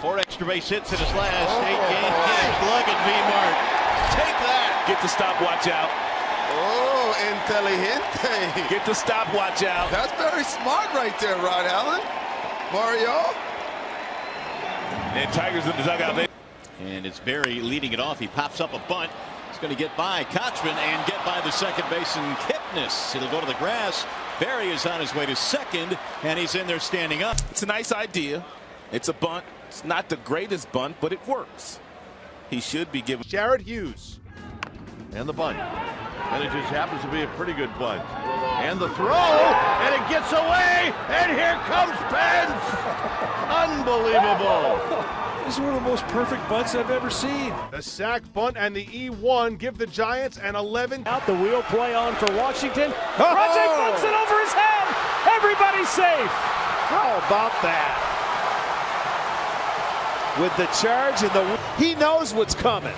4 extra base hits in his last 8 games. Look at V-Mart. Take that. Get the stopwatch out. Oh, inteligente. Get the stopwatch out. That's very smart right there, Rod Allen. Mario. And Tigers in the dugout. And it's Berry leading it off. He pops up a bunt. He's going to get by Kochman and get by the second baseman Kipnis. It'll go to the grass. Berry is on his way to second, and he's in there standing up. It's a nice idea. It's a bunt. It's not the greatest bunt, but it works. He should be given. Jared Hughes. And the bunt. And it just happens to be a pretty good bunt. And the throw, and it gets away, and here comes Pence. Unbelievable. This is one of the most perfect bunts I've ever seen. The sack bunt and the E1 give the Giants an 11. Out the wheel play on for Washington. Project bunts it over his head. Everybody's safe. How about that? With the charge and he knows what's coming.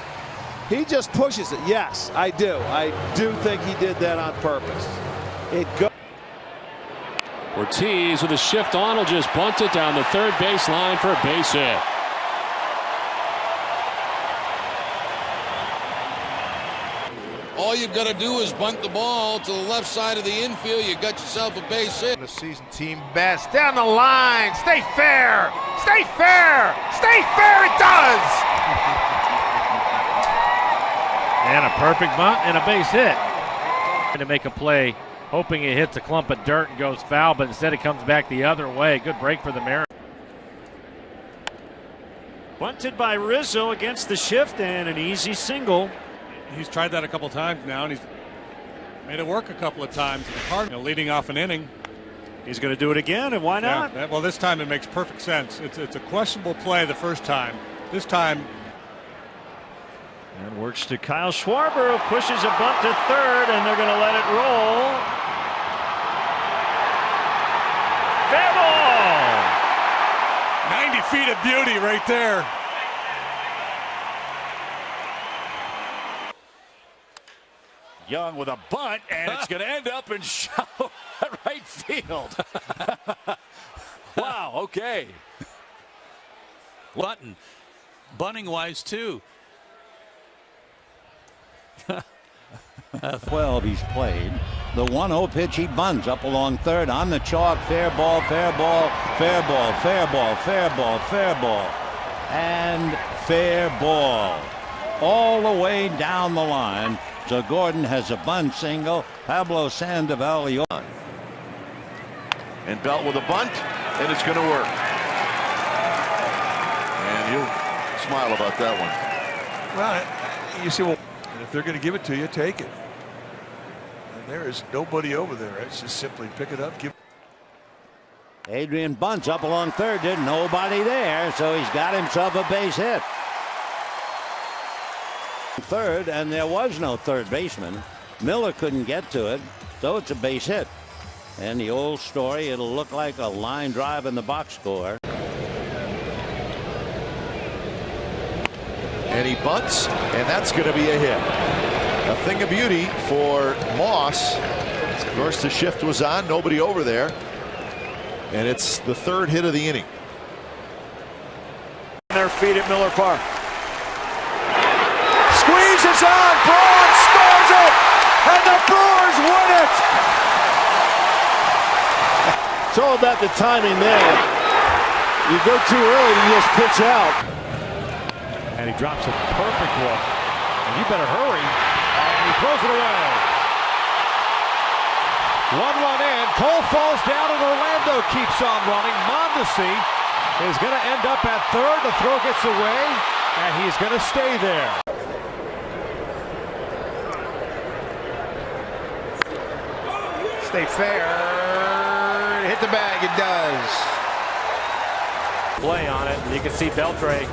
He just pushes it. Yes, I do. I do think he did that on purpose. It goes. Ortiz with a shift on will just bunt it down the third baseline for a base hit. All you've got to do is bunt the ball to the left side of the infield. You got yourself a base hit. The season team best. Down the line. Stay fair. Stay fair. Stay fair. It does. And a perfect bunt and a base hit. To make a play, hoping it hits a clump of dirt and goes foul, but instead it comes back the other way. Good break for the Mariners. Bunted by Rizzo against the shift and an easy single. He's tried that a couple times now, and he's made it work a couple of times. Leading off an inning. He's going to do it again, and why not? Yeah, well, this time it makes perfect sense. It's a questionable play the first time. This time. And works to Kyle Schwarber, who pushes a bunt to third, and they're going to let it roll. Fair ball! 90 feet of beauty right there. Young with a bunt, and it's going to end up in shallow right field. Wow, okay. Button, bunting wise too. 12 he's played. The 1-0 pitch, he bunts up along third on the chalk. Fair ball, fair ball, fair ball, fair ball, fair ball, fair ball, and fair ball. All the way down the line. So Gordon has a bunt single. Pablo Sandoval. And Belt with a bunt, and it's going to work. And he'll smile about that one. Well, you see, well, and if they're going to give it to you, take it. And there is nobody over there. It's just simply pick it up. Adrian bunts up along third. There's nobody there, so he's got himself a base hit. Third, and there was no third baseman. Miller couldn't get to it, so it's a base hit. And the old story, it'll look like a line drive in the box score. And he bunts, and that's going to be a hit. A thing of beauty for Moss. Of course, the shift was on, nobody over there. And it's the third hit of the inning. Their feet at Miller Park. Squeezes on, Braun scores it, and the Brewers win it. It's all about the timing there. You go too early, you just pitch out. And he drops a perfect one. And you better hurry. And he throws it away. 1 run in. Cole falls down, and Orlando keeps on running. Mondesi is going to end up at third. The throw gets away, and he's going to stay there. Stay fair. Hit the bag. It does. Play on it, and you can see Beltre.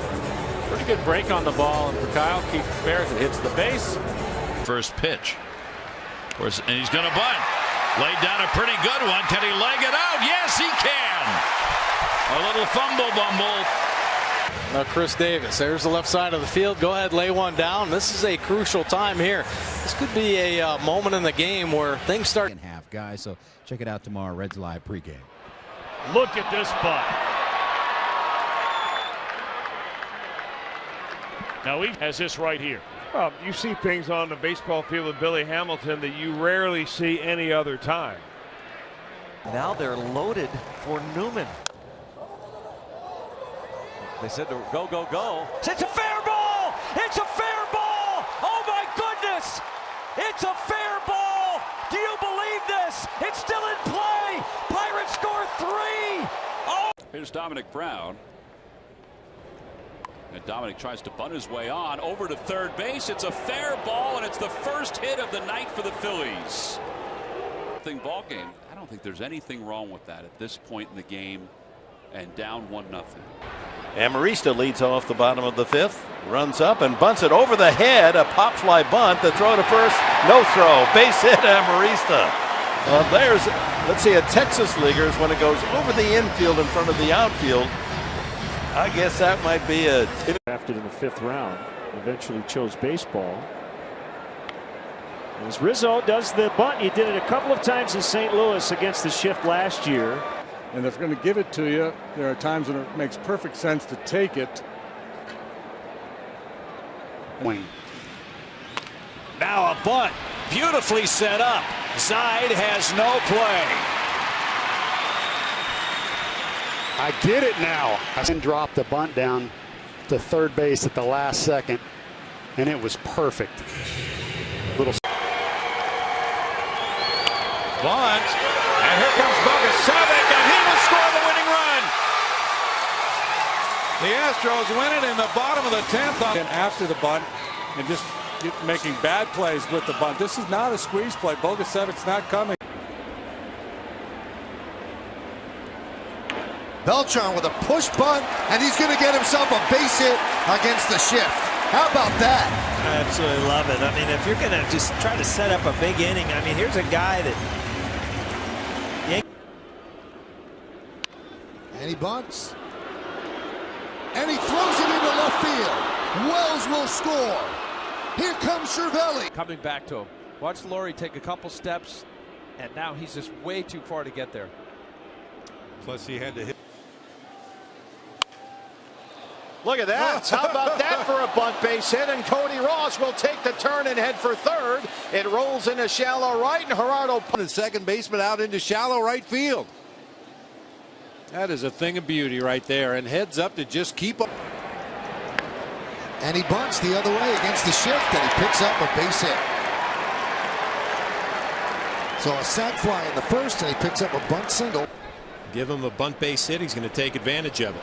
Pretty good break on the ball, and for Kyle bears it, hits the base. First pitch. Of course, and he's going to bunt. Laid down a pretty good one. Can he leg it out? Yes, he can. A little fumble bumble. Now Chris Davis, there's the left side of the field. Go ahead, lay one down. This is a crucial time here. This could be a moment in the game where things start. Half, guys. So check it out tomorrow. Reds Live pregame. Look at this bunt. Now he has this right here. Well, you see things on the baseball field with Billy Hamilton that you rarely see any other time. Now they're loaded for Newman. They said to go, go, go. It's a fair ball! It's a fair ball! Oh my goodness! It's a fair ball! Do you believe this? It's still in play! Pirates score 3! Oh! Here's Dominic Brown. And Dominic tries to bunt his way on over to third base. It's a fair ball, and it's the first hit of the night for the Phillies. Ball game. I don't think there's anything wrong with that at this point in the game, and down 1-0. Amarista leads off the bottom of the 5th, runs up and bunts it over the head. A pop fly bunt. The throw to first, no throw. Base hit, Amarista. There's, let's see, a Texas leaguers when it goes over the infield in front of the outfield. I guess that might be a. Drafted in the 5th round, eventually chose baseball. As Rizzo does the bunt, he did it a couple of times in St. Louis against the Shift last year. And if they're going to give it to you, there are times when it makes perfect sense to take it. Now a bunt, beautifully set up. Side has no play. I get it now. I can drop the bunt down to third base at the last second, and it was perfect. Little Bunt, and here comes Bogasevic, and he will score the winning run. The Astros win it in the bottom of the 10th. And after the bunt, and just making bad plays with the bunt. This is not a squeeze play. Bogasevic's not coming. Beltran with a push bunt, and he's going to get himself a base hit against the Shift. How about that? I absolutely love it. I mean, if you're going to just try to set up a big inning, I mean, here's a guy that. And he bunts. And he throws it into left field. Wells will score. Here comes Cervelli. Coming back to him. Watch Laurie take a couple steps, and now he's just way too far to get there. Plus, he had to hit. Look at that. How about that for a bunt base hit? And Cody Ross will take the turn and head for third. It rolls into shallow right, and Gerardo the second baseman out into shallow right field. That is a thing of beauty right there, and heads up to just keep up. And he bunts the other way against the Shift, and he picks up a base hit. So a sac fly in the first, and he picks up a bunt single. Give him a bunt base hit. He's going to take advantage of it.